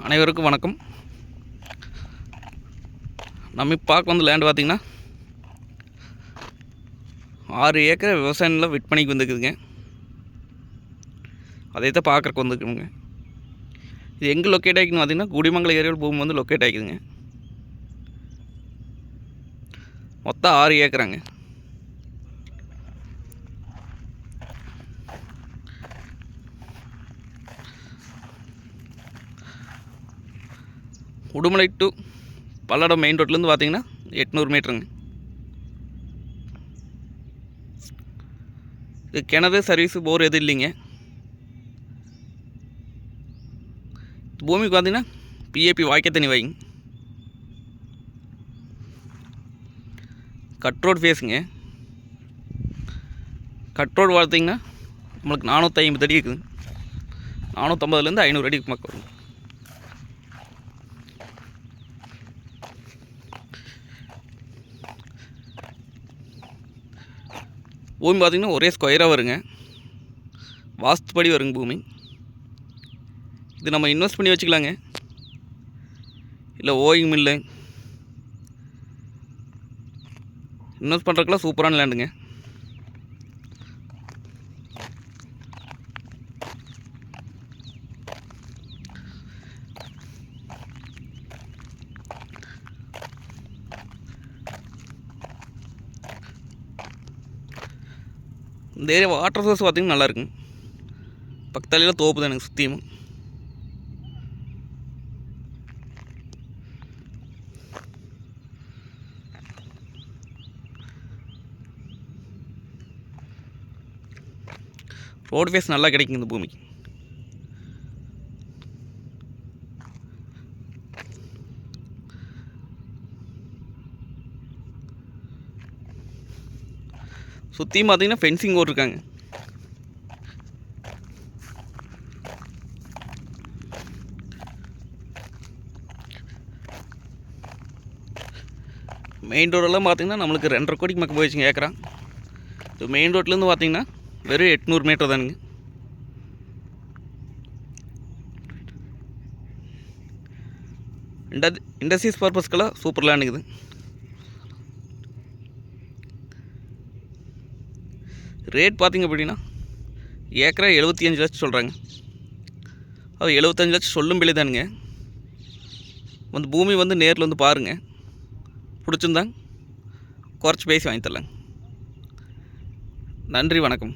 அனைவருக்கும் வணக்கம். நம்ம இப்போ பார்க்க வந்து லேண்ட் பார்த்திங்கன்னா 6 ஏக்கர் விவசாய நிலம் விற்பனைக்கு வந்துருக்குதுங்க. அதை தான் பார்க்குறக்கு வந்துருக்குங்க. இது எங்கே லொக்கேட் ஆகிக்குன்னு பார்த்திங்கன்னா குடிமங்கலம் ஏரியாவில் பூமி வந்து லொக்கேட் ஆகிக்குதுங்க. மொத்தம் 6 ஏக்கராங்க. உடுமலை டு பல்லடம் மெயின் ரோட்லேருந்து பார்த்தீங்கன்னா 800 மீட்டருங்க. இது கிணறு சர்வீஸு போர் எதுவும் இல்லைங்க. பூமிக்கு பார்த்தீங்கன்னா பிஏபி வாய்க்க தண்ணி வைங்க. கட் ரோடு ஃபேஸுங்க. கட் ரோடு பார்த்தீங்கன்னா நம்மளுக்கு 450 அடி இருக்குது. 450லேருந்து 500 அடி மக்கள் வரும். பூமி பார்த்திங்கன்னா ஒரே ஸ்கொயராக வருங்க. வாஸ்துப்படி வருங்க பூமி. இது நம்ம இன்வெஸ்ட் பண்ணி வச்சுக்கலாங்க, இல்லை ஓயிங் மில்லு இன்வெஸ்ட் பண்ணுறதுக்கெல்லாம் சூப்பரான லேண்டுங்க. இந்த ஏரியா வாட்டர் சோர்ஸ் பார்த்திங்கன்னா நல்லா இருக்குங்க. பக்கத்தாலையில் தோப்பு தான் எனக்கு சுற்றியும். ரோடு ஃபேஸ் நல்லா கிடைக்குங்க இந்த பூமிக்கு. சுற்றியும் பார்த்தீங்கன்னா ஃபென்சிங் போட்டிருக்காங்க. மெயின் ரோடெல்லாம் பார்த்தீங்கன்னா நம்மளுக்கு 2.5 கோடிக்கு மக்கள் போயிடுச்சுங்க ஏக்கரா. இது மெயின் ரோட்லேருந்து பார்த்தீங்கன்னா வெறும் 800 மீட்டர் தானுங்க. இண்டஸ்ட்ரீஸ் பர்பஸ்க்கெல்லாம் சூப்பர் லேண்டுக்குது. ரேட் பார்த்திங்க அப்படின்னா ஏக்கரா 75 லட்சம் சொல்கிறாங்க. அது 75 லட்சம் சொல்லும் விலை தானுங்க. வந்து பூமி வந்து நேரில் வந்து பாருங்கள், பிடிச்சிருந்தாங்க குறைச்சி பேசி வாங்கி தரலாங்க. நன்றி, வணக்கம்.